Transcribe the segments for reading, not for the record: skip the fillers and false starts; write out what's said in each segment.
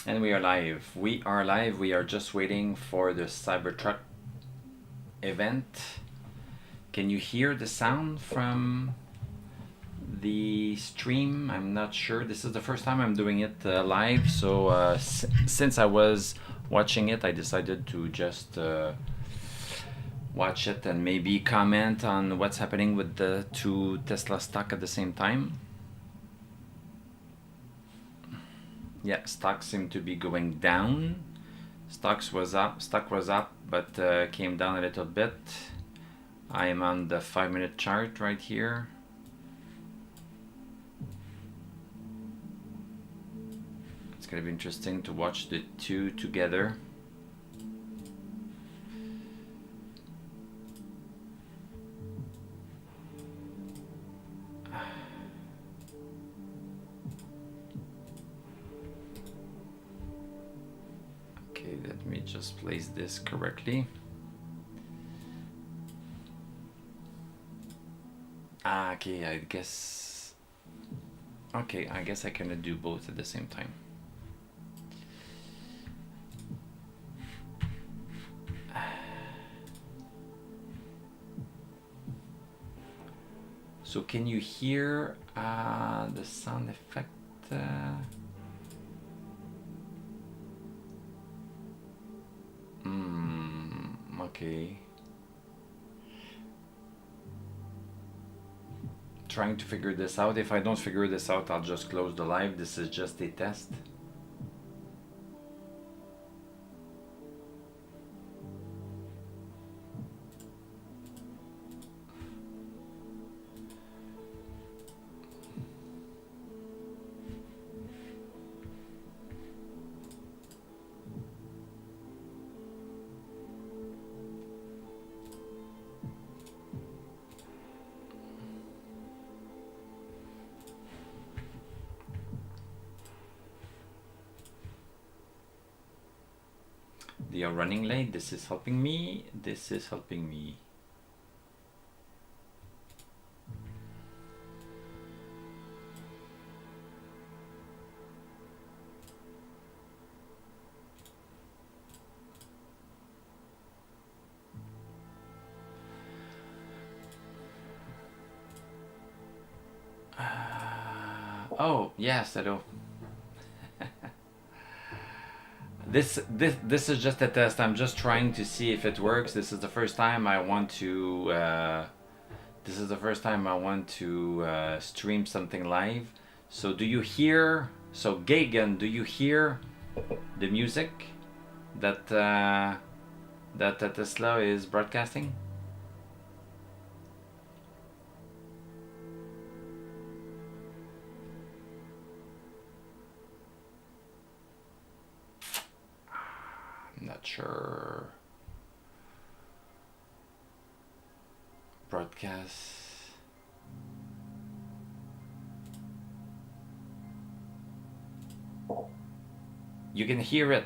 And we are live. We are live. We are just waiting for the Cybertruck event. Can you hear the sound from the stream? I'm not sure. This is the first time I'm doing it live. So since I was watching it, I decided to just watch it and maybe comment on what's happening with the two Tesla stock at the same time. Yeah, stocks seem to be going down. Stock was up, but came down a little bit. I am on the 5-minute chart right here. It's gonna be interesting to watch the two together. Let me just place this correctly. Okay, I guess I can do both at the same time. So can you hear the sound effect? Okay. Trying to figure this out. If I don't figure this out, I'll just close the live. This is just a test. They are running late. This is helping me. This is helping me. Oh, yes, hello. This is just a test. I'm just trying to see if it works. This is the first time I want to stream something live. So do you hear? So Gagan, do you hear the music that Tesla is broadcasting? Not sure. Broadcast. You can hear it.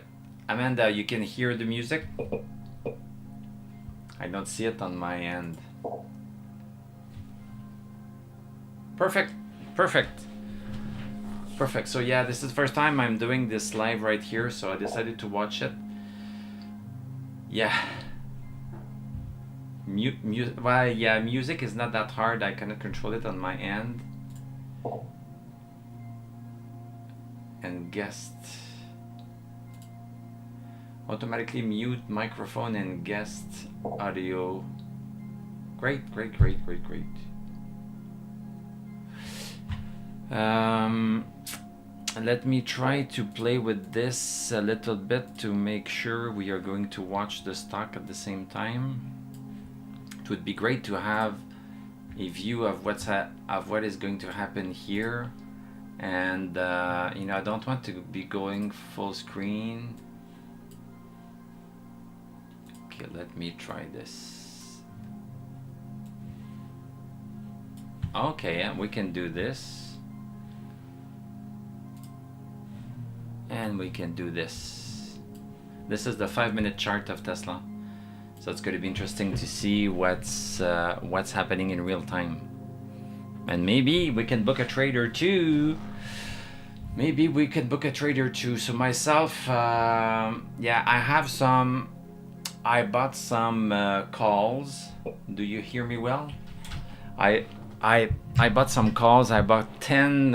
Amanda, you can hear the music? I don't see it on my end. Perfect. Perfect. Perfect. So yeah, this is the first time I'm doing this live right here, so I decided to watch it. Yeah. Music is not that hard. I cannot control it on my end. And guest. Automatically mute microphone and guest audio. Great. Let me try to play with this a little bit to make sure we are going to watch the stock at the same time. It would be great to have a view of what is going to happen here, and I don't want to be going full screen. Okay, let me try this. Okay, yeah, we can do this. And we can do this. This is the 5-minute chart of Tesla. So it's going to be interesting to see what's happening in real time. And maybe we can book a trade or two Maybe we could book a trade or two. So myself, yeah, I have some. I bought some calls. Do you hear me well? I I bought some calls. I bought 10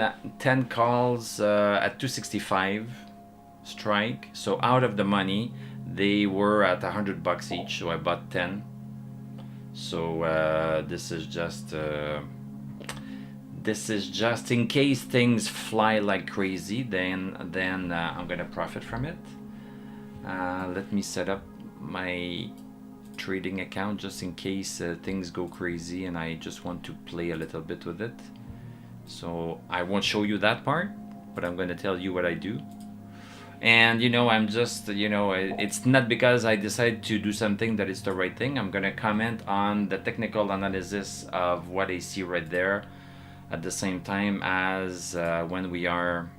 calls at 265 strike. So out of the money, they were at $100 each. So I bought 10. So this is just in case things fly like crazy. Then I'm gonna profit from it. Let me set up my trading account just in case things go crazy and I just want to play a little bit with it. So I won't show you that part, but I'm going to tell you what I do. And I'm just, it's not because I decide to do something that is the right thing. I'm going to comment on the technical analysis of what I see right there at the same time as when we are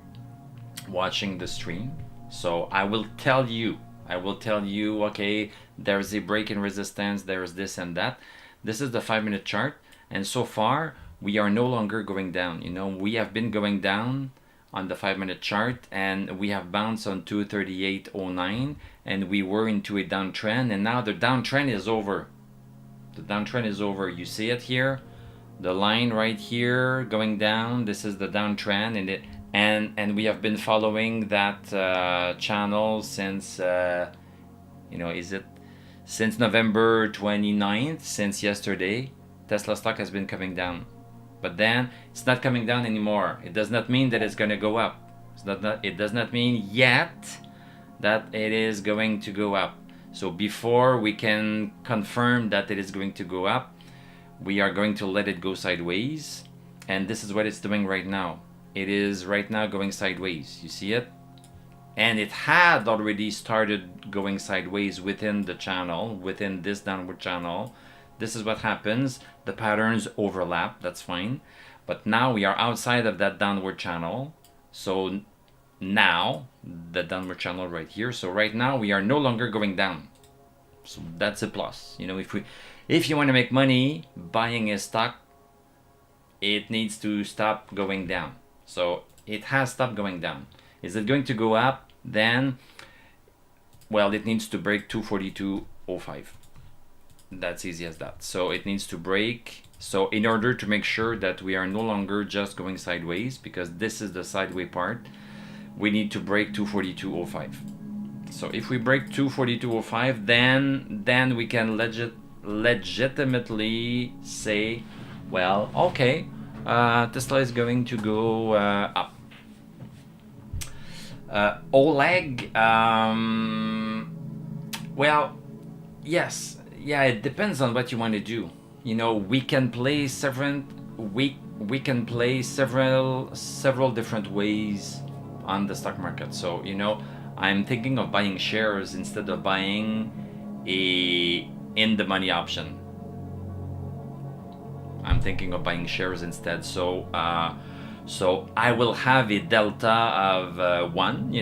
watching the stream. So I will tell you, okay, there's a break in resistance, there's this and that. This is the 5-minute chart, and so far we are no longer going down. We have been going down on the 5-minute chart, and we have bounced on 238.09, and we were into a downtrend, and now the downtrend is over. The downtrend is over. You see it here, the line right here going down. This is the downtrend, and we have been following that channel since since November 29th, since yesterday. Tesla stock has been coming down, but then it's not coming down anymore. It does not mean that it's going to go up. It does not mean yet that it is going to go up. So before we can confirm that it is going to go up, we are going to let it go sideways, and this is what it's doing right now. It is right now going sideways. You see it? And it had already started going sideways within the channel, within this downward channel. This is what happens. The patterns overlap, that's fine. But now we are outside of that downward channel. So now, the downward channel right here. So right now we are no longer going down. So that's a plus. If you want to make money buying a stock, it needs to stop going down. So it has stopped going down. Is it going to go up? Then, well, it needs to break 242.05. That's easy as that. So it needs to break. So in order to make sure that we are no longer just going sideways, because this is the sideways part, we need to break 242.05. So if we break 242.05, then we can legitimately say, well, okay, Tesla is going to go up. Oleg, well, yes, yeah, it depends on what you want to do. We can play several different ways on the stock market. So I'm thinking of buying shares instead of buying a in the money option. I'm thinking of buying shares instead. So I will have a delta of 1.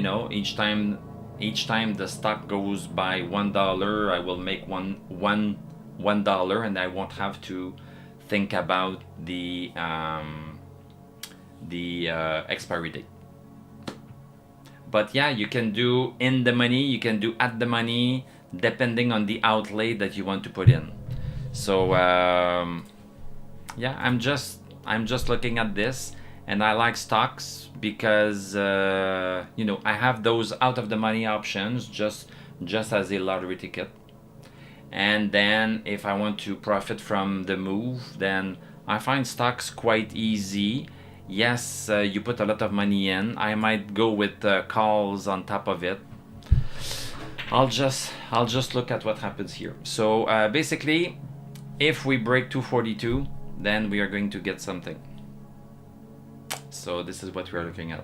Each time the stock goes by $1, I will make $1, and I won't have to think about the expiry date. But yeah, you can do in the money, you can do at the money, depending on the outlay that you want to put in. So yeah, I'm just looking at this. And I like stocks because I have those out of the money options just as a lottery ticket. And then if I want to profit from the move, then I find stocks quite easy. Yes, you put a lot of money in. I might go with calls on top of it. I'll just look at what happens here. So basically, if we break 242, then we are going to get something. So this is what we are looking at.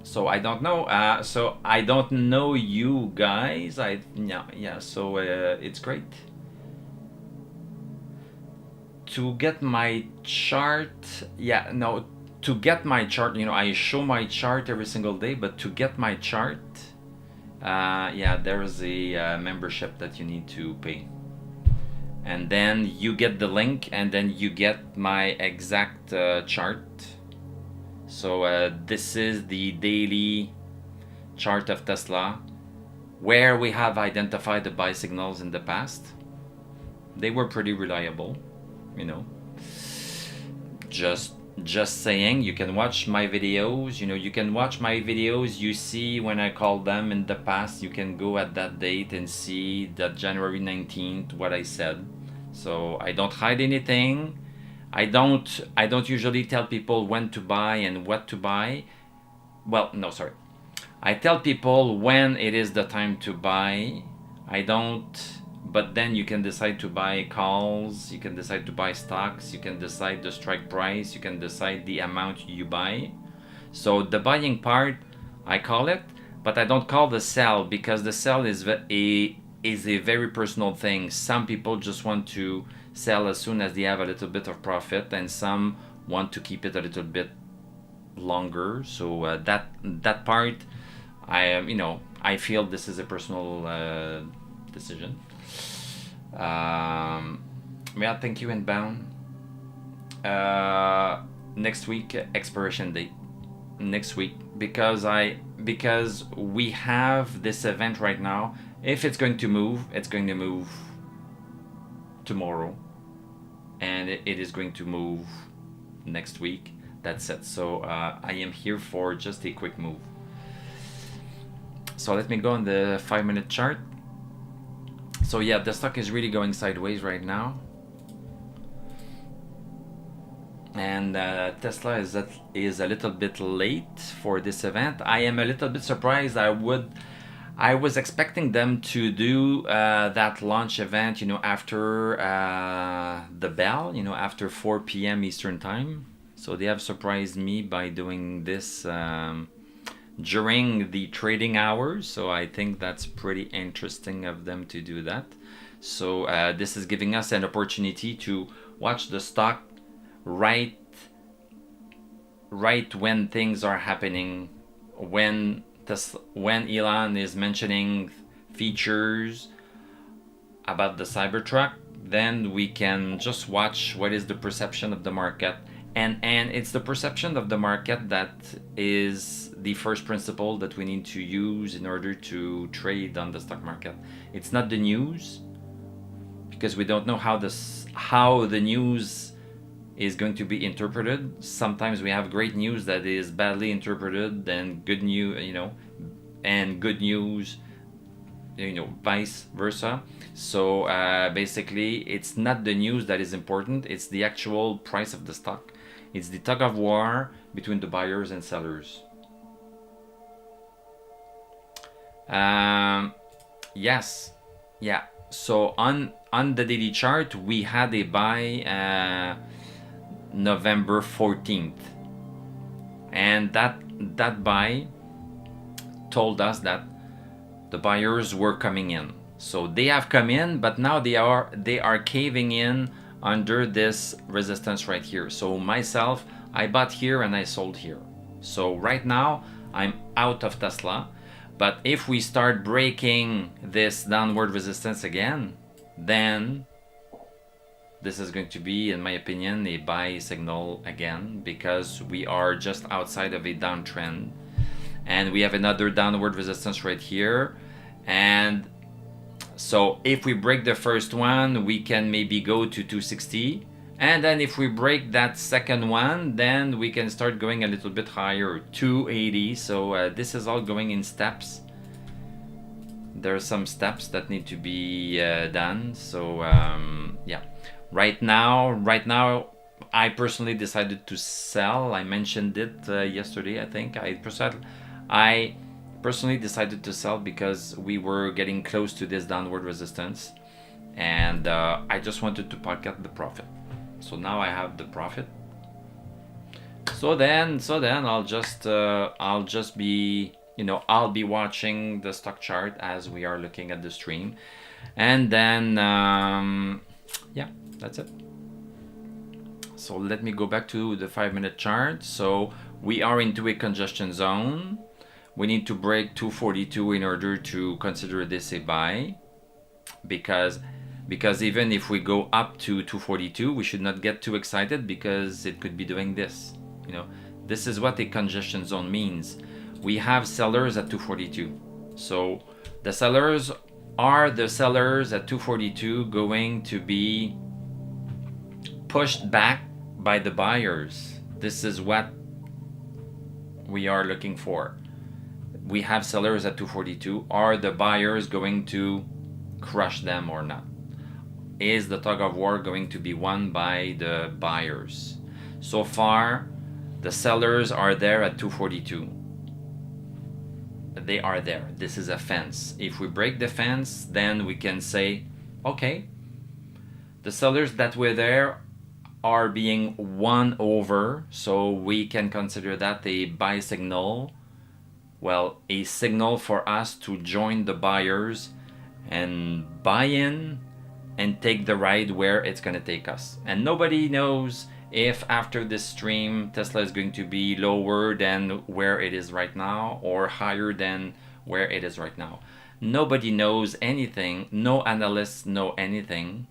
So I don't know. So I don't know you guys. Yeah. So it's great. To get my chart, to get my chart, I show my chart every single day, but to get my chart, there is a membership that you need to pay. and then you get the link, and then you get my exact chart. So this is the daily chart of Tesla, where we have identified the buy signals in the past. They were pretty reliable, you know. Just saying, you can watch my videos, you can watch my videos, you see when I called them in the past, you can go at that date and see that January 19th what I said. So I don't hide anything. I don't usually tell people when to buy and what to buy. Well, no, sorry. I tell people when it is the time to buy. I don't, but then you can decide to buy calls, you can decide to buy stocks, you can decide the strike price, you can decide the amount you buy. So the buying part, I call it, but I don't call the sell, because the sell is a very personal thing. Some people just want to sell as soon as they have a little bit of profit, and some want to keep it a little bit longer. So that part, I feel this is a personal decision. Yeah, thank you, Inbound. Next week, expiration date. Next week, because we have this event right now. If it's going to move, it's going to move tomorrow, and it is going to move next week. That's it. So I am here for just a quick move. So let me go on the 5-minute chart. So yeah, the stock is really going sideways right now, and Tesla is a little bit late for this event. I am a little bit surprised. I was expecting them to do that launch event, after the bell, after 4 p.m. Eastern time. So they have surprised me by doing this during the trading hours. So I think that's pretty interesting of them to do that. So this is giving us an opportunity to watch the stock right when things are happening, when Elon is mentioning features about the Cybertruck. Then we can just watch what is the perception of the market, and it's the perception of the market that is the first principle that we need to use in order to trade on the stock market. It's not the news, because we don't know how the news is going to be interpreted. Sometimes we have great news that is badly interpreted, and good news, and good news, vice versa. So basically, it's not the news that is important, it's the actual price of the stock. It's the tug of war between the buyers and sellers. Yes, yeah. So on the daily chart, we had a buy November 14th, and that buy told us that the buyers were coming in. So they have come in, but now they are caving in under this resistance right here. So myself, I bought here and I sold here. So right now I'm out of Tesla, but if we start breaking this downward resistance again, then this is going to be, in my opinion, a buy signal again, because we are just outside of a downtrend, and we have another downward resistance right here. And so if we break the first one, we can maybe go to 260, and then if we break that second one, then we can start going a little bit higher, 280. So this is all going in steps. There are some steps that need to be done. So yeah, right now I personally decided to sell. I mentioned it yesterday, I think. I personally decided to sell because we were getting close to this downward resistance, and I just wanted to pocket the profit. So now I have the profit. So then I'll just be, I'll be watching the stock chart as we are looking at the stream, and then yeah, that's it. So let me go back to the 5-minute chart. So we are into a congestion zone. We need to break 242 in order to consider this a buy, because because even if we go up to 242, we should not get too excited because it could be doing this. You know, this is what a congestion zone means. We have sellers at 242. So the sellers are the sellers at 242 going to be pushed back by the buyers. This is what we are looking for. We have sellers at 242. Are the buyers going to crush them or not? Is the tug of war going to be won by the buyers? So far, the sellers are there at 242. They are there. This is a fence. If we break the fence, then we can say, okay, the sellers that were there are being won over, so we can consider that a buy signal. Well, a signal for us to join the buyers and buy in and take the ride where it's going to take us. And nobody knows if after this stream Tesla is going to be lower than where it is right now or higher than where it is right now. Nobody knows anything. No analysts know anything.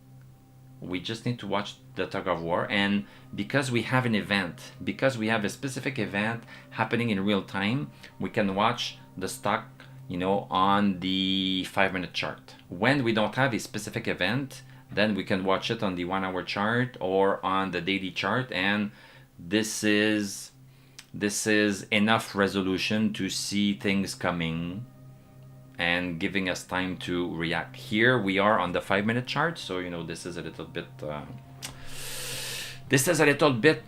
We just need to watch the tug of war, and because we have an event, because we have a specific event happening in real time, we can watch the stock, you know, on the 5-minute chart. When we don't have a specific event, then we can watch it on the 1-hour chart or on the daily chart, and this is enough resolution to see things coming and giving us time to react. Here we are on the 5-minute chart, so you know this is a little bit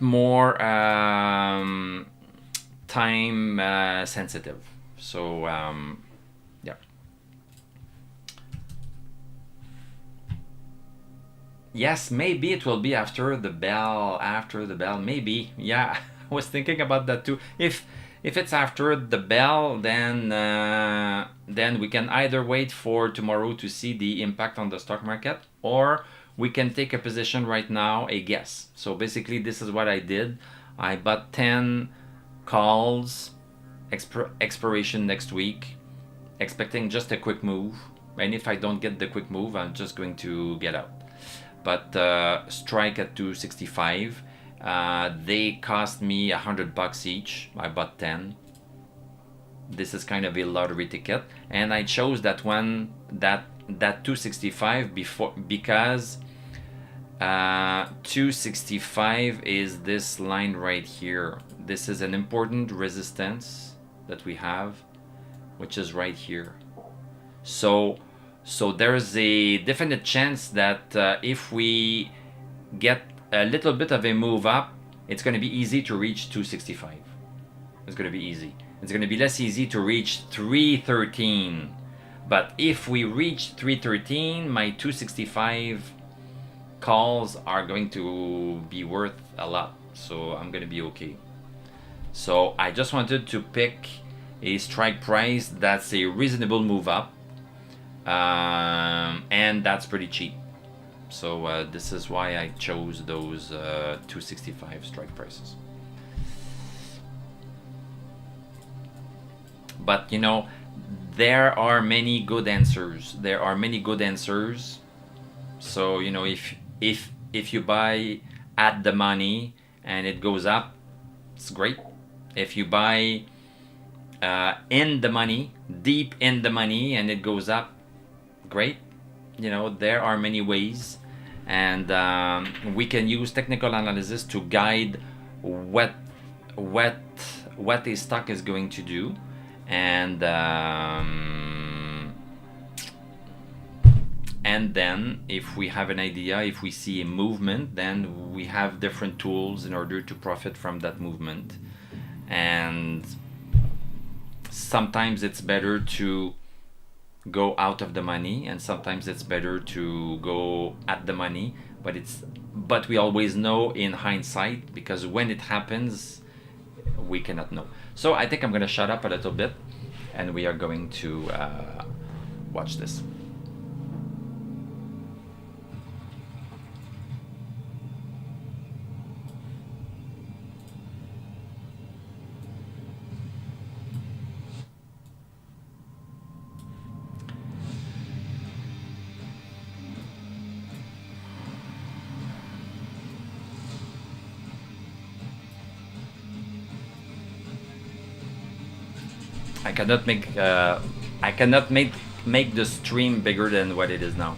more time sensitive. So yeah. Yes, maybe it will be after the bell. Maybe. Yeah, I was thinking about that too. If it's after the bell, then we can either wait for tomorrow to see the impact on the stock market, or we can take a position right now, a guess. So basically, this is what I did. I bought 10 calls, expiration next week, expecting just a quick move. And if I don't get the quick move, I'm just going to get out. But strike at 265. They cost me $100 each. I bought 10. This is kind of a lottery ticket, and I chose that one, that 265 because 265 is this line right here. This is an important resistance that we have, which is right here. So there's a definite chance that if we get a little bit of a move up, it's going to be easy to reach 265. It's going to be easy. It's going to be less easy to reach 313. But if we reach 313, my 265 calls are going to be worth a lot. So I'm going to be okay. So I just wanted to pick a strike price that's a reasonable move up. And that's pretty cheap. So this is why I chose those 265 strike prices. But you know, there are many good answers. So you know, if you buy at the money and it goes up, it's great. If you buy in the money, deep in the money, and it goes up, great. You know, there are many ways, and we can use technical analysis to guide what a stock is going to do, and then if we have an idea, if we see a movement, then we have different tools in order to profit from that movement. And sometimes it's better to go out of the money, and sometimes it's better to go at the money, but we always know in hindsight, because when it happens we cannot know. So I think I'm going to shut up a little bit, and we are going to watch this. I cannot make the stream bigger than what it is now.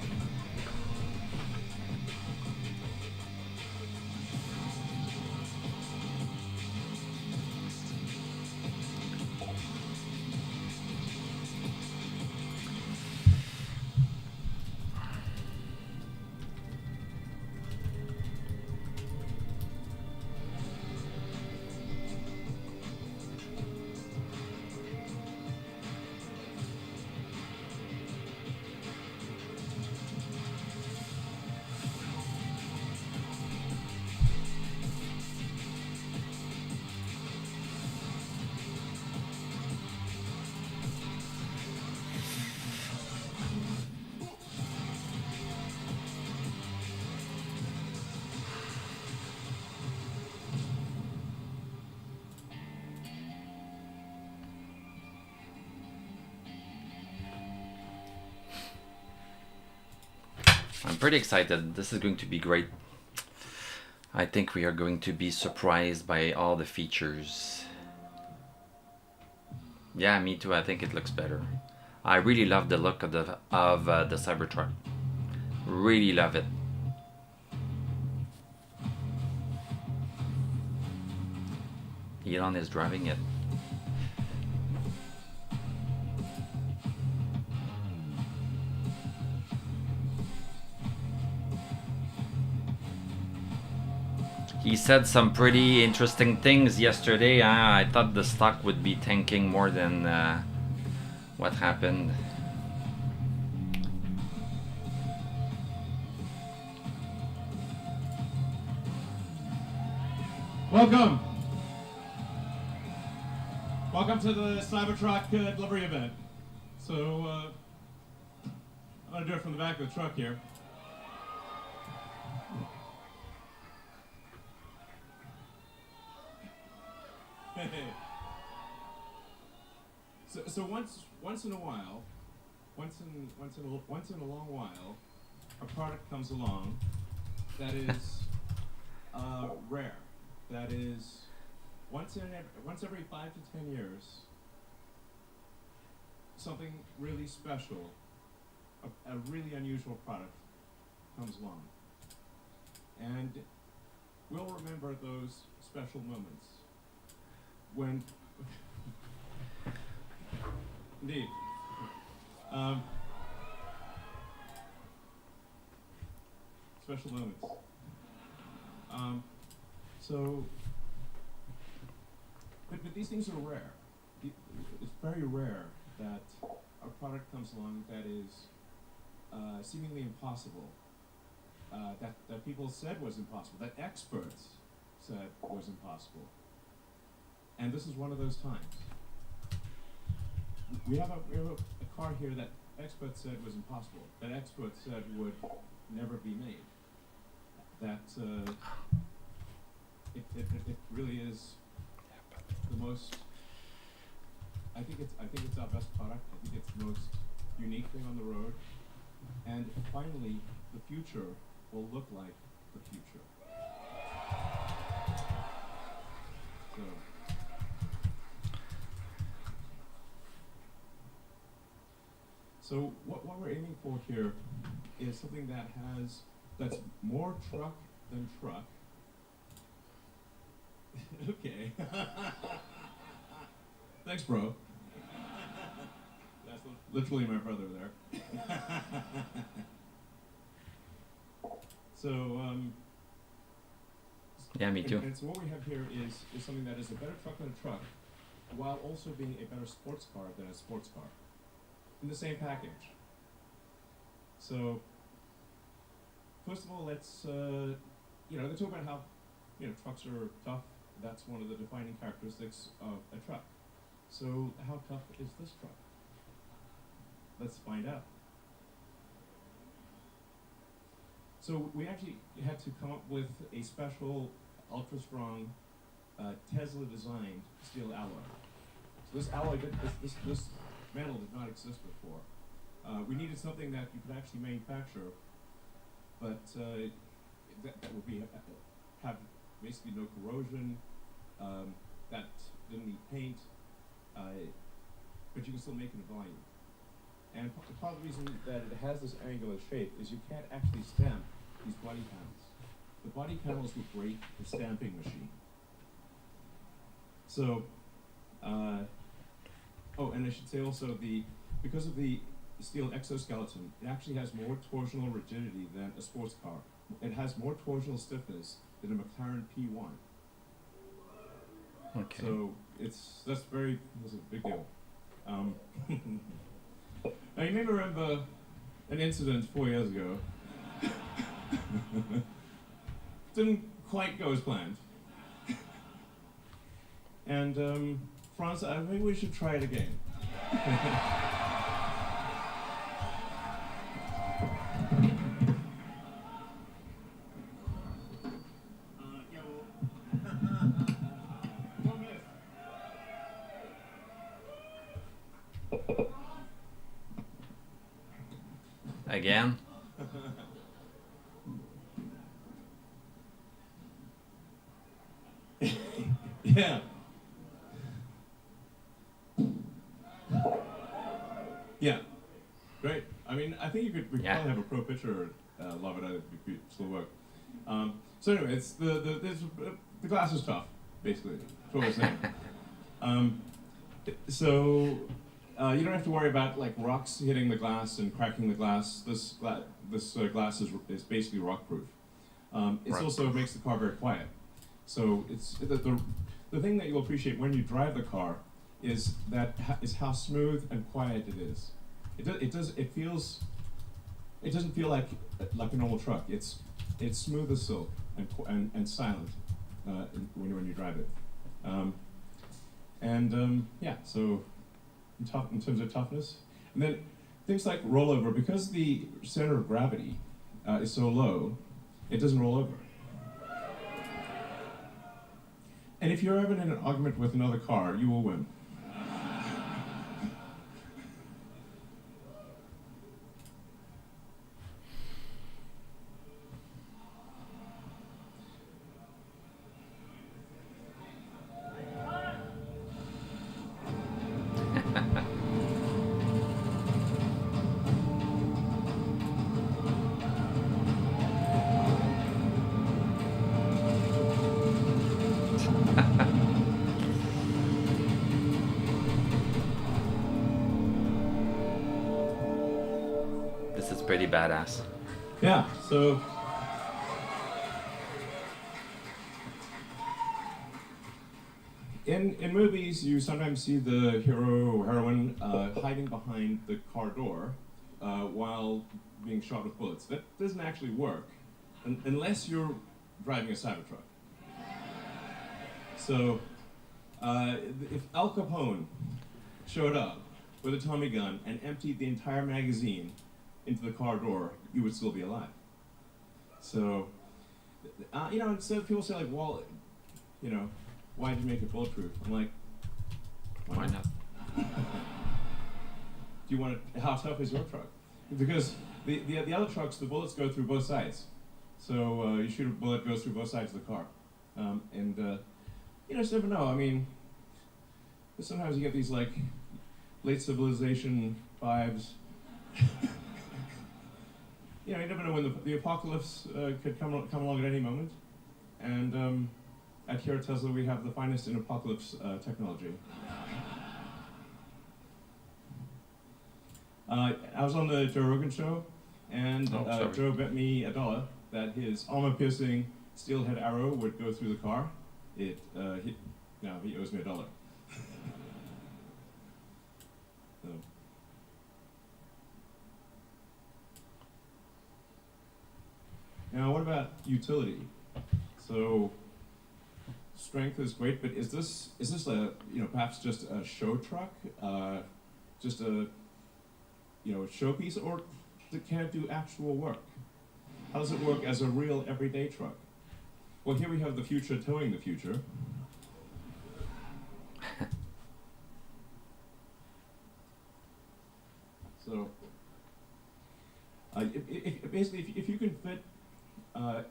I'm pretty excited. This is going to be great. I think we are going to be surprised by all the features. Yeah, me too. I think it looks better. I really love the look of the Cybertruck. Really love it. Elon is driving it. He said some pretty interesting things yesterday. I thought the stock would be tanking more than what happened. Welcome. Welcome to the Cybertruck delivery event. So I'm going to do it from the back of the truck here. So once in a while, once in a long while, a product comes along that is rare. That is once every 5 to 10 years, something really special, a really unusual product comes along, and we'll remember those special moments when. Indeed. Special moments. But these things are rare. It's very rare that a product comes along that is seemingly impossible, that people said was impossible, that experts said was impossible. And this is one of those times. We have a car here that experts said was impossible, that experts said would never be made. That it really is the most. I think it's our best product. I think it's the most unique thing on the road. And finally, the future will look like the future. So what we're aiming for here is something that's more truck than truck. Okay. Thanks, bro. That's literally my brother there. Yeah, me too. And so what we have here is something that is a better truck than a truck, while also being a better sports car than a sports car, in the same package. So, first of all, let's talk about how trucks are tough. That's one of the defining characteristics of a truck. So, how tough is this truck? Let's find out. So we actually had to come up with a special, ultra-strong, Tesla-designed steel alloy. So this alloy, this metal did not exist before. We needed something that you could actually manufacture, but that would have basically no corrosion, that didn't need paint, but you can still make it a volume. And part of the reason that it has this angular shape is you can't actually stamp these body panels. The body panels would break the stamping machine. So, oh, and I should say also because of the steel exoskeleton, it actually has more torsional rigidity than a sports car. It has more torsional stiffness than a McLaren P1. Okay. So that's a big deal. Now you may remember an incident 4 years ago. Didn't quite go as planned. And Franz, I think we should try it again. Again? Yeah. Yeah. Great. I mean, I think we could Yeah. probably have a pro pitcher love it. It could still work. So anyway, it's the glass is tough, basically. That's what we're saying. So you don't have to worry about like rocks hitting the glass and cracking the glass. This glass is basically rock proof. It also makes the car very quiet. So it's the thing that you'll appreciate when you drive the car is how smooth and quiet it is. It doesn't feel like a normal truck. It's smooth as silk and silent when you drive it. Yeah, so in terms of toughness, and then things like rollover, because the center of gravity is so low, it doesn't roll over. And if you're ever in an argument with another car, you will win. This is pretty badass. Yeah, so in movies, you sometimes see the hero or heroine hiding behind the car door while being shot with bullets. That doesn't actually work unless you're driving a Cybertruck. So if Al Capone showed up with a Tommy gun and emptied the entire magazine into the car door, you would still be alive. So, and so people say like, well, why did you make it bulletproof? I'm like, Why not? Do you want it? How tough is your truck? Because the other trucks, the bullets go through both sides. So you shoot a bullet, it goes through both sides of the car. You just never know. I mean, sometimes you get these like late civilization vibes. You never know when the apocalypse could come along at any moment. And at here at Tesla, we have the finest in apocalypse technology. I was on the Joe Rogan show, and Joe bet me $1 that his armor-piercing steelhead arrow would go through the car. He owes me $1. So. Now, what about utility? So, strength is great, but is this a perhaps just a show truck, just a showpiece, or can it do actual work? How does it work as a real everyday truck? Well, here we have the future towing the future. So, if you can fit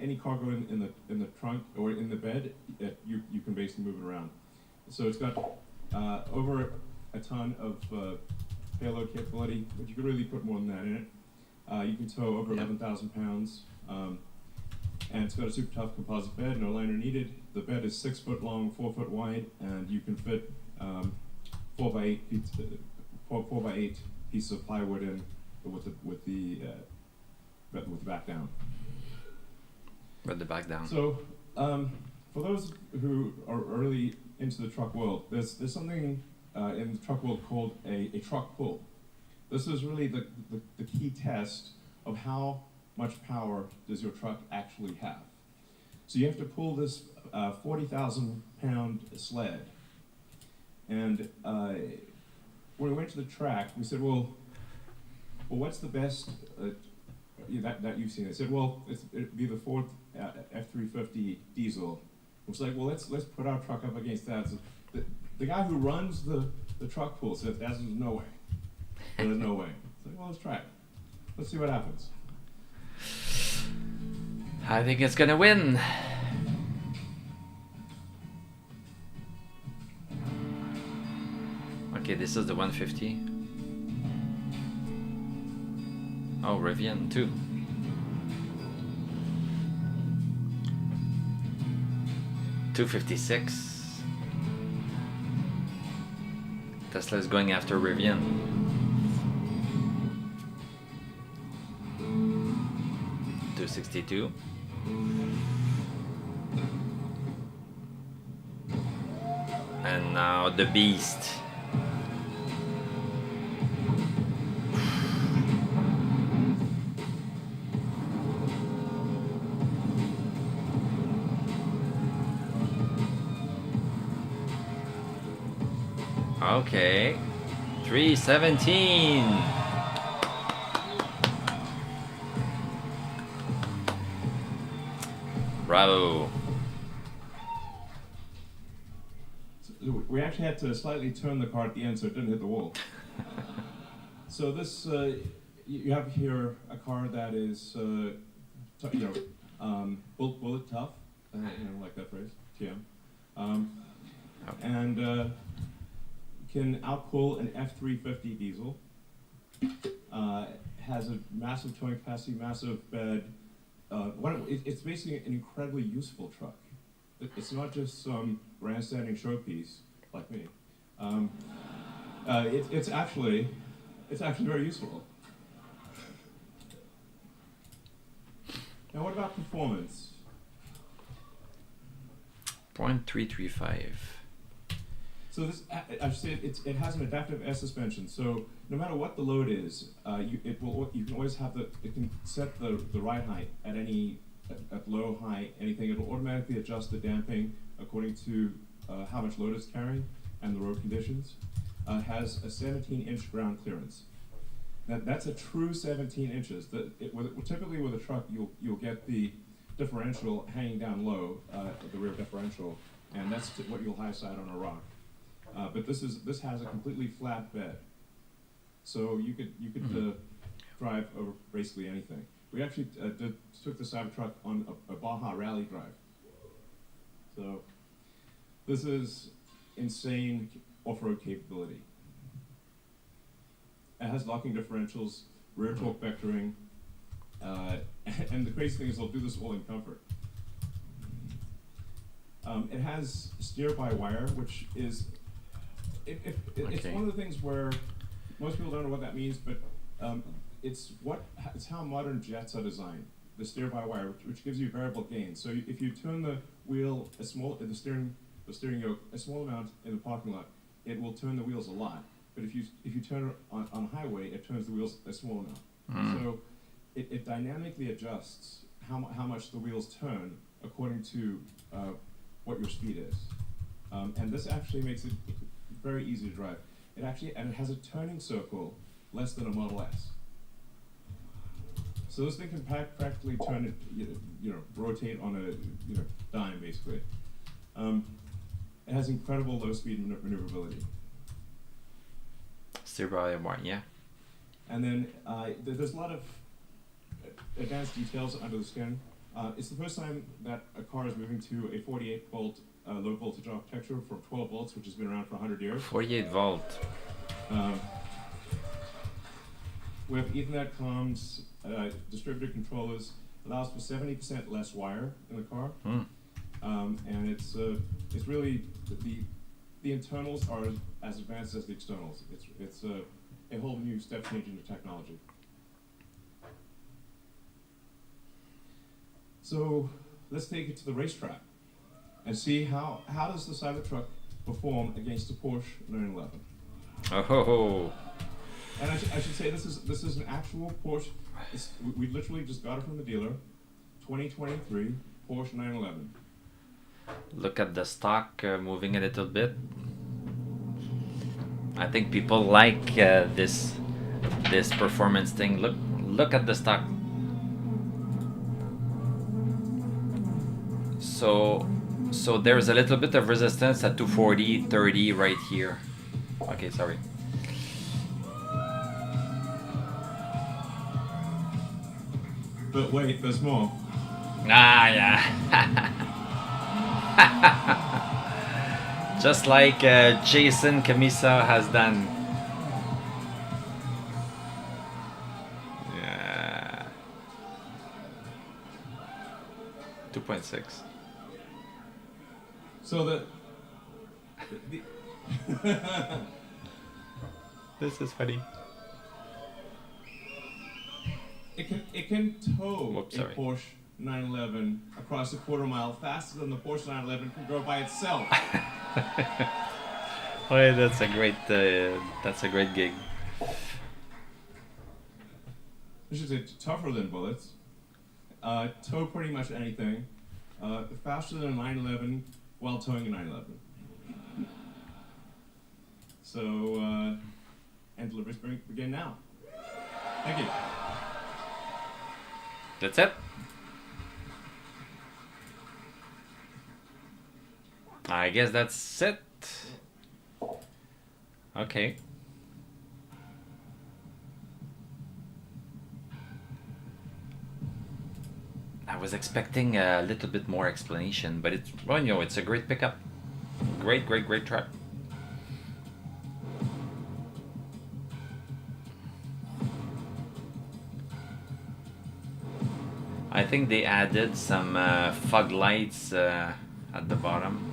any cargo in the trunk or in the bed, you can basically move it around. So it's got over a ton of payload capability, but you could really put more than that in it. You can tow over 11,000 pounds, and it's got a super tough composite bed, no liner needed. The bed is 6 foot long, 4 foot wide, and you can fit 4 by 8 pieces of plywood in with the back down. With the back down. So, for those who are early into the truck world, there's something in the truck world called a truck pull. This is really the key test of how much power does your truck actually have. So you have to pull this 40,000 pound sled. And when we went to the track, we said, well, what's the best that you've seen? They said, well, it'd be the Ford F-350 diesel. It was like, well, let's put our truck up against that. So the guy who runs the truck pool said, there's no way. There's no way. It's like, well, let's try it. Let's see what happens. I think it's gonna win. Okay, this is the 150. Oh, Rivian too. $256. Tesla is going after Rivian. $262. And now the beast. Okay, 317. Bravo. So we actually had to slightly turn the car at the end so it didn't hit the wall. So this, you have here a car that is, bullet tough, like that phrase, TM, and can outpull an F-350 diesel. Has a massive towing capacity, massive bed. It's basically an incredibly useful truck. It's not just some grandstanding showpiece like me. It's actually very useful. Now, what about performance? 0.335. So this, I should say, it has an adaptive air suspension. So no matter what the load is, you can always have it can set the ride height at low, high, anything. It'll automatically adjust the damping according to how much load it's carrying and the road conditions. Has a 17-inch ground clearance. Now that's a true 17 inches. Typically with a truck, you'll get the differential hanging down low, the rear differential, and that's what you'll high side on a rock. But this has a completely flat bed, so you could drive over basically anything. We actually took the Cybertruck on a Baja rally drive. So this is insane off-road capability. It has locking differentials, rear torque vectoring, and the crazy thing is they'll do this all in comfort. It has steer-by-wire, which is it's one of the things where most people don't know what that means, but it's how modern jets are designed. The steer-by-wire, which gives you variable gain. So if you turn the wheel the steering yoke a small amount in the parking lot, it will turn the wheels a lot. But if you turn it on a highway, it turns the wheels a small amount. So it dynamically adjusts how much the wheels turn according to what your speed is. And this actually makes it very easy to drive. It has a turning circle less than a Model S. So this thing can practically turn it, rotate on a dime basically. It has incredible low speed maneuverability. Steer by wire, yeah. And then there's a lot of advanced details under the skin. It's the first time that a car is moving to a 48 volt low voltage architecture from 12 volts, which has been around for 100 years. 48 volt. Um, we have Ethernet comms, distributed controllers, allows for 70% less wire in the car. And it's really the internals are as advanced as the externals. It's a whole new step change into technology. So let's take it to the racetrack and see how does the Cybertruck perform against the Porsche 911. Oh. And I should say this is an actual Porsche. We literally just got it from the dealer. 2023 Porsche 911. Look at the stock moving a little bit. I think people like this performance thing. Look at the stock. So there's a little bit of resistance at 240, 30 right here. Okay, sorry. But wait, there's more. Ah, yeah. Just like Jason Camisa has done. Yeah. 2.6. So the This is funny. it can tow Whoops, a sorry. Porsche 911 across a quarter mile faster than the Porsche 911 can go by itself. Oh, that's a great gig. I should say tougher than bullets. Tow pretty much anything. Faster than a 911 while towing a 911. So, and deliveries begin now. Thank you. That's it. I guess that's it. Okay. I was expecting a little bit more explanation, but it's, well, you know, it's a great pickup. Great truck. I think they added some fog lights at the bottom.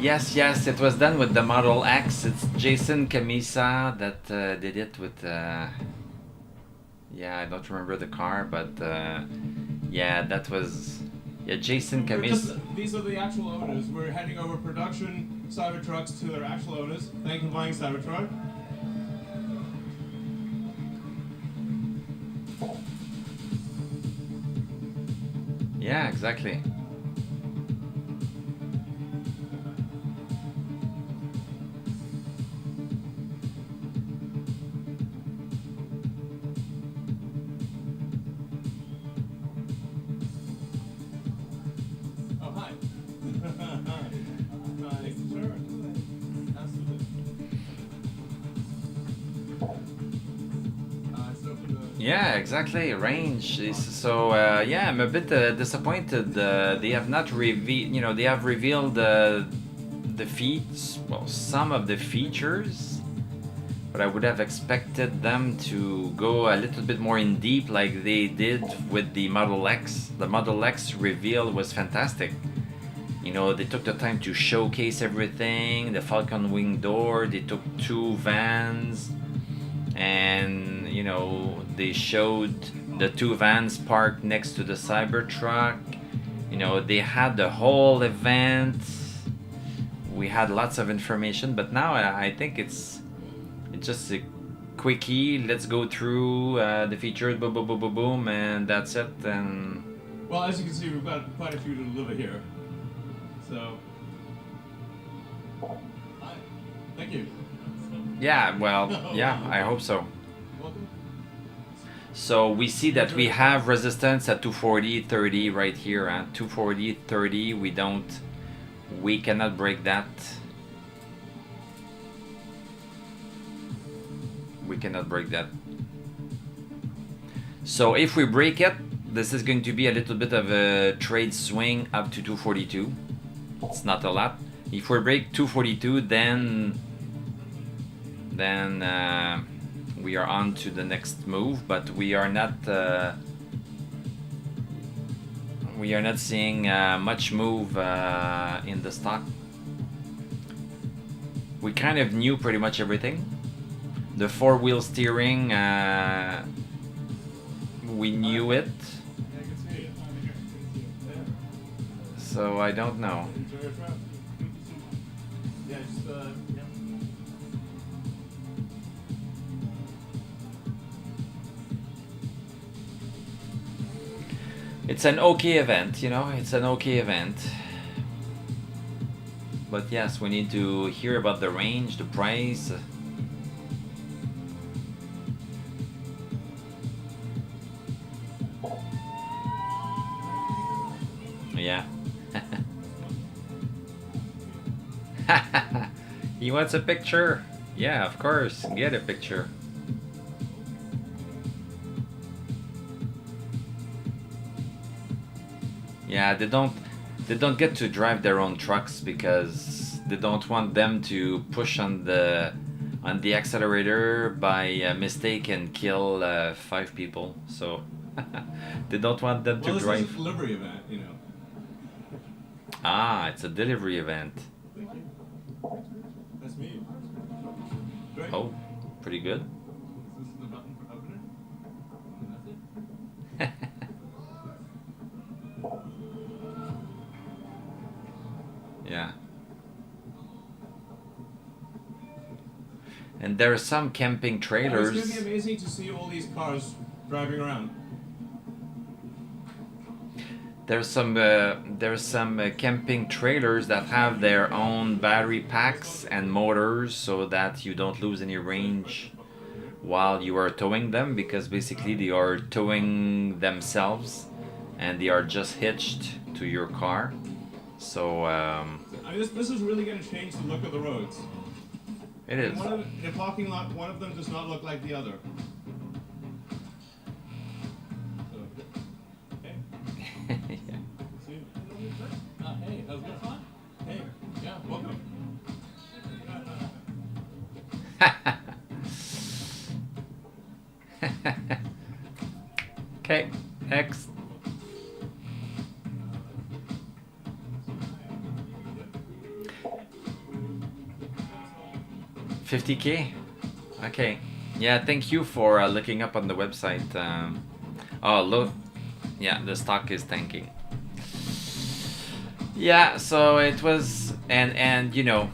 Yes, it was done with the Model X. It's Jason Camisa that did it with, yeah, I don't remember the car, but yeah, that was, yeah, Jason Camisa. These are the actual owners. We're handing over production Cybertrucks to their actual owners. Thank you for buying Cybertruck. Yeah, exactly. Yeah, exactly. Range. So yeah, I'm a bit disappointed. They have not revealed. You know, they have revealed the feats. Well, some of the features, but I would have expected them to go a little bit more in deep, like they did with the Model X. The Model X reveal was fantastic. You know, they took the time to showcase everything. The Falcon Wing door. They took two vans, and you know, they showed the two vans parked next to the Cybertruck. You know, they had the whole event. We had lots of information, but now I think it's just a quickie. Let's go through the features, boom, boom, boom, boom, boom, and that's it. And well, as you can see, we've got quite a few to deliver here. So Hi. Thank you. Yeah, well, yeah, I hope so. Welcome. So we see that we have resistance at 240, 30 right here. 240, 30, we cannot break that. We cannot break that. So if we break it, this is going to be a little bit of a trade swing up to 242. It's not a lot. If we break 242, then we are on to the next move, but we are not seeing much move in the stock. We kind of knew pretty much everything. The four-wheel steering, we knew it. Yeah, I can see it. So I don't know. Enjoy your trip. Yeah, just yeah. It's an okay event, you know, it's an okay event. But yes, we need to hear about the range, the price. Yeah. He wants a picture. Yeah, of course. Get a picture. Yeah, they don't get to drive their own trucks because they don't want them to push on the accelerator by mistake and kill 5 people. So they don't want them to Well, this drive. is a delivery event, you know. Ah, it's a delivery event. Thank you. That's me. Great. Oh, pretty good. This is the button for opener. And that's it. Yeah. And there are some camping It's trailers. going to be amazing to see all these cars driving around. There's some camping trailers that have their own battery packs and motors so that you don't lose any range while you are towing them, because basically they are towing themselves and they are just hitched to your car. So I mean, this is really going to change the look of the roads. it is. In a parking lot, one of them does not look like the other. So, hey. Yeah. See? Hey, how's it going? Hey, yeah, welcome. Okay, next. $50K? Okay. Yeah, thank you for looking up on the website. Oh, look. Yeah, the stock is tanking. Yeah, so it was, and you know,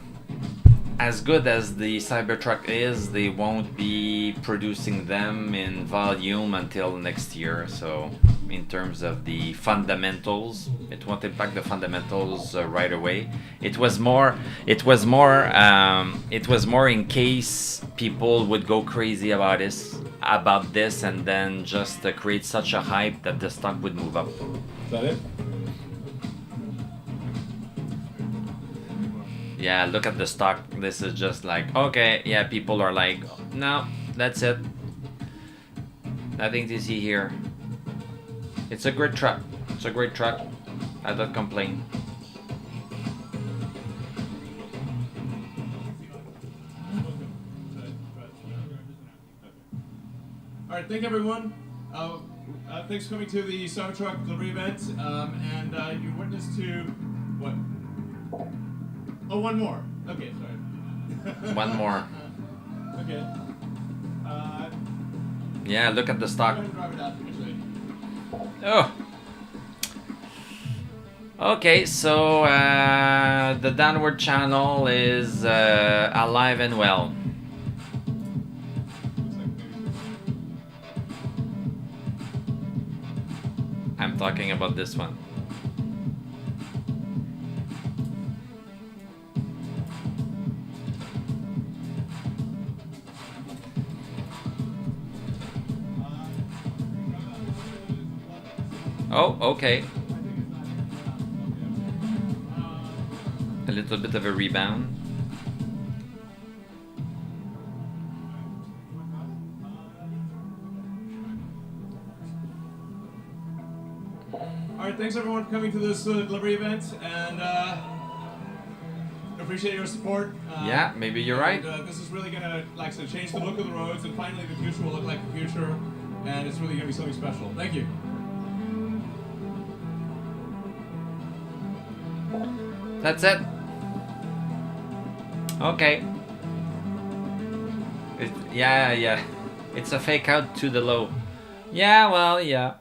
as good as the Cybertruck is, they won't be producing them in volume until next year. So in terms of the fundamentals, it won't impact the fundamentals right away. It was more in case people would go crazy about this and then just create such a hype that the stock would move up. Is that it? Yeah, look at the stock. This is just like, okay, yeah, people are like, no, that's it. Nothing to see here. It's a great truck. It's a great truck. I don't complain. All right, thank everyone. Thanks for coming to the Cybertruck delivery event. And you witnessed to what? Oh, one more. Okay, sorry. One more. Okay. Yeah, look at the Go stock. ahead and drive it out to me. Oh. Okay, so the downward channel is alive and well. I'm talking about this one. Oh, okay. A little bit of a rebound. All right, thanks everyone for coming to this delivery event, and appreciate your support. Yeah, maybe you're right. This is really gonna, like I said, change the look of the roads, and finally the future will look like the future, and it's really gonna be something special. Thank you. That's it. Okay. Yeah. It's a fake out to the low. Yeah, well, yeah.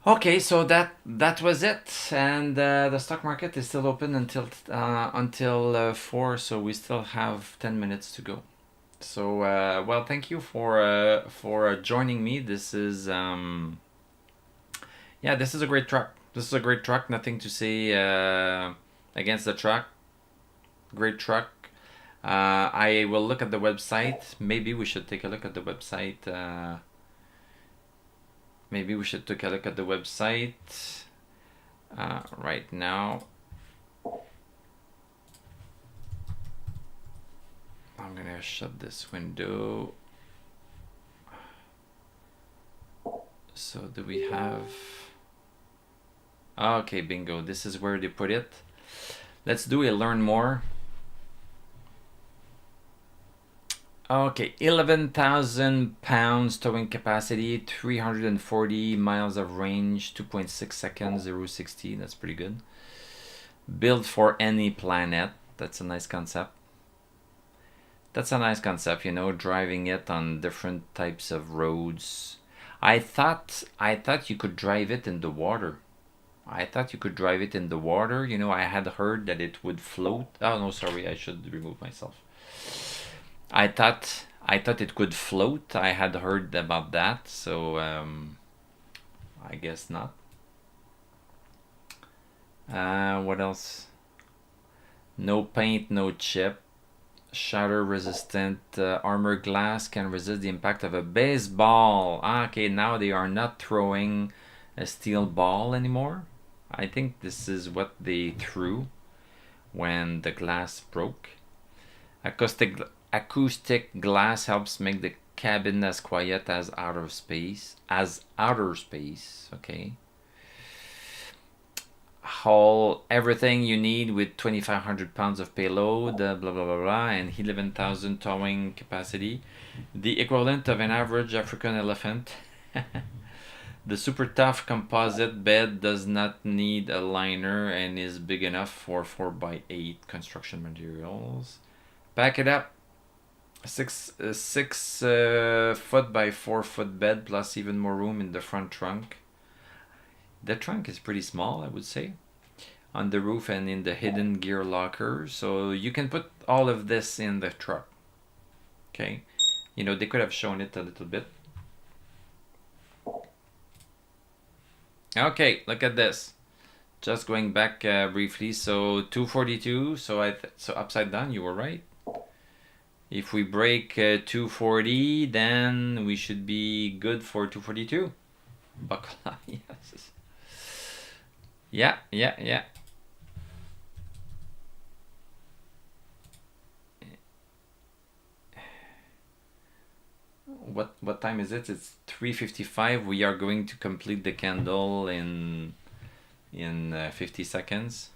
Okay, so that was it, and the stock market is still open until 4, so we still have 10 minutes to go. So well, thank you for joining me. This is yeah, this is a great truck. This is a great truck. Nothing to say against the truck. Great truck. I will look at the website. Maybe we should take a look at the website. Maybe we should take a look at the website right now. I'm gonna shut this window. So do we have... Okay, bingo. This is where they put it. Let's do a learn more. Okay, 11,000 pounds towing capacity, 340 miles of range, 2.6 seconds, 0-60. That's pretty good. Built for any planet. That's a nice concept. That's a nice concept, you know, driving it on different types of roads. I thought you could drive it in the water. I thought you could drive it in the water. You know, I had heard that it would float. Oh no, sorry, I should remove myself. I thought it could float. I had heard about that, so I guess not. What else? No paint, no chip. Shatter resistant. Armor glass can resist the impact of a baseball. Okay, now they are not throwing a steel ball anymore. I think this is what they threw when the glass broke. Acoustic glass helps make the cabin as quiet as outer space. Okay. Haul everything you need with 2,500 pounds of payload, blah blah blah blah, and 11,000 towing capacity, the equivalent of an average African elephant. The super tough composite bed does not need a liner and is big enough for 4x8 construction materials. Back it up. 6 foot by 4 foot bed plus even more room in the front trunk. The trunk is pretty small, I would say, on the roof and in the hidden gear locker. So you can put all of this in the truck. Okay, you know, they could have shown it a little bit. Okay, look at this. Just going back briefly. So 242. So so upside down. You were right. If we break 240, then we should be good for 242. Buckle up. Yes. Yeah. What time is it? It's 3:55. We are going to complete the candle in 50 seconds.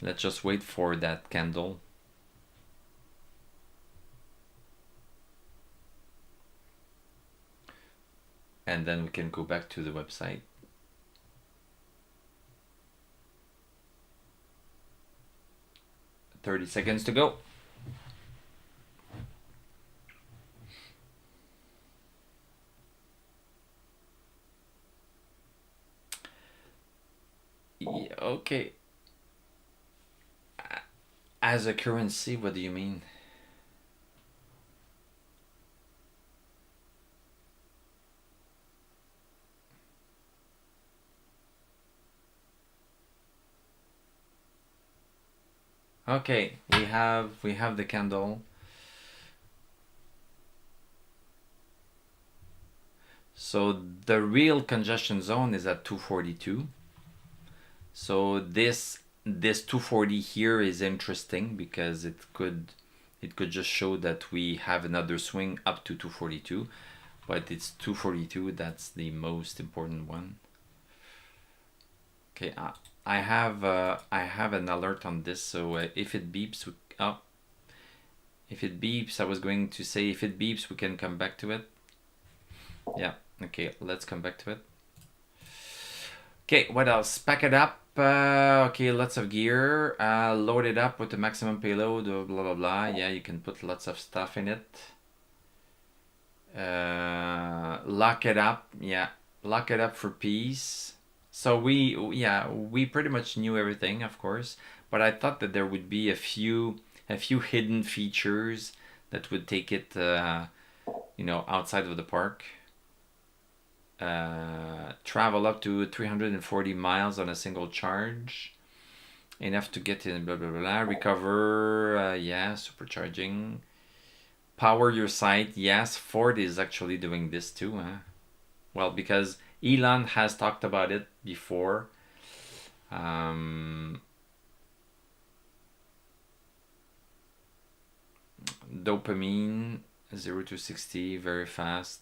Let's just wait for that candle. And then we can go back to the website. "30 seconds to go." Yeah, okay. As a currency, what do you mean? Okay, we have the candle. So the real congestion zone is at 242. So this 240 here is interesting because it could just show that we have another swing up to 242, but it's 242 that's the most important one. Okay, I have an alert on this, so if it beeps, if it beeps, I was going to say if it beeps, we can come back to it. Yeah, okay, let's come back to it. Okay, what else? Pack it up. Okay, lots of gear. Load it up with the maximum payload, blah, blah, blah. Yeah, you can put lots of stuff in it. Lock it up. Yeah, lock it up for peace. So we pretty much knew everything, of course, but I thought that there would be a few hidden features that would take it, outside of the park. Travel up to 340 miles on a single charge, enough to get in, blah blah blah. Recover, yeah, supercharging. Power your site, yes. Ford is actually doing this too, huh? Well, because Elon has talked about it before. Dopamine 0 to 60 very fast,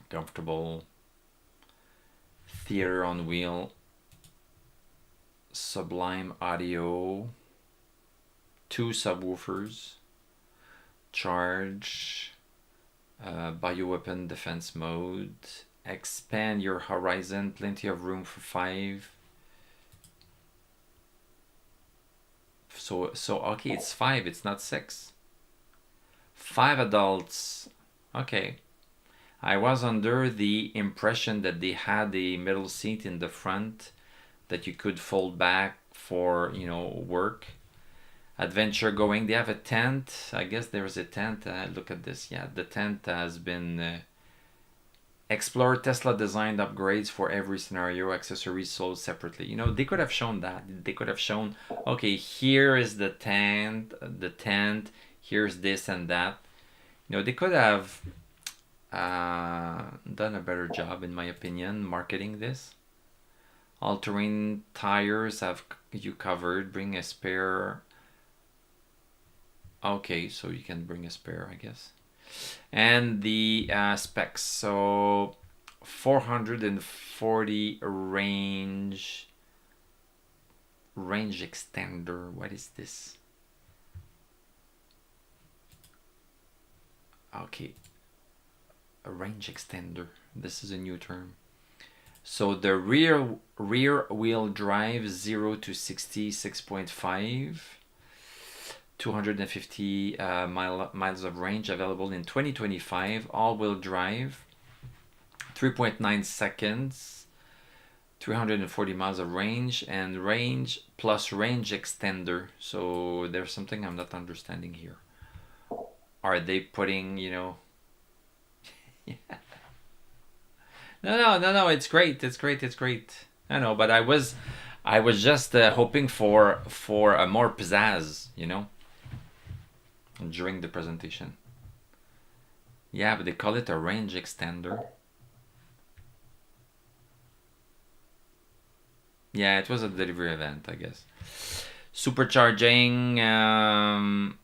comfortable. Theater on wheel, sublime audio, 2 subwoofers, charge, bioweapon defense mode, expand your horizon, plenty of room for 5. So okay, it's 5, it's not 6. 5 adults. Okay. I was under the impression that they had a middle seat in the front that you could fold back for, work. Adventure going. They have a tent. I guess there's a tent. Look at this. Yeah, the tent has been explore Tesla designed upgrades for every scenario. Accessories sold separately. They could have shown that. They could have shown, okay, here is the tent. Here's this and that. They could have done a better job, in my opinion, marketing this. All-terrain tires have you covered. Bring a spare. Okay, so you can bring a spare, I guess. And the specs. So 440 range extender. What is this? Okay. A range extender. This is a new term. So the rear wheel drive 0 to 60 6.5, 250 miles of range available in 2025. All-wheel drive 3.9 seconds, 340 miles of range, and range plus range extender. So there's something I'm not understanding here. Are they putting, Yeah. No. It's great. I know, but I was just hoping for a more pizzazz, during the presentation. Yeah, but they call it a range extender. Yeah, it was a delivery event, I guess. Supercharging, and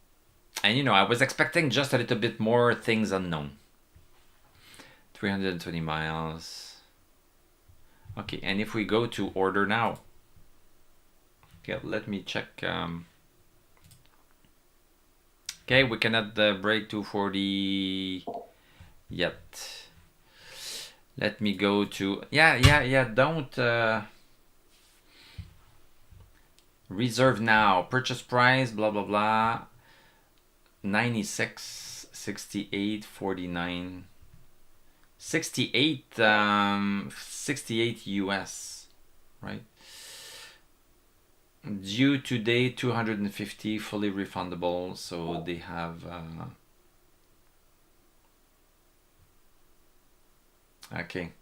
I was expecting just a little bit more things unknown. 320 miles. Okay, and if we go to order now. Okay, let me check. Okay, we cannot break 240 yet. Let me go to... Yeah, don't... reserve now. Purchase price, blah, blah, blah. 96, 68, 49... 68 US, right? Due today 250, fully refundable. So they have okay,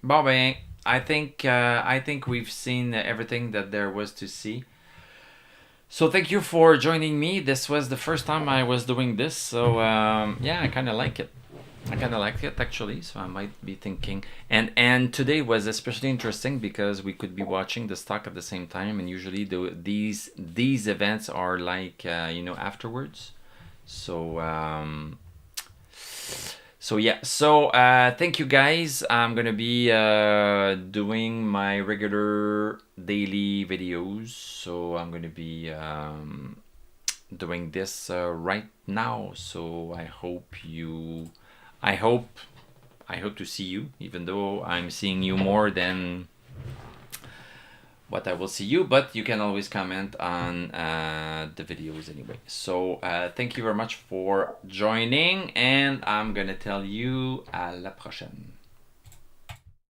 bon ben, I think we've seen everything that there was to see. So thank you for joining me. This was the first time I was doing this, so yeah, I kind of like it. I kind of like it actually, so I might be thinking. And today was especially interesting because we could be watching the stock at the same time, and usually these events are like afterwards. So so yeah, so thank you guys. I'm gonna be doing my regular daily videos. So I'm gonna be doing this right now. So I hope, I hope to see you, even though I'm seeing you more than what I will see you, but you can always comment on the videos anyway. So thank you very much for joining, and I'm gonna tell you à la prochaine.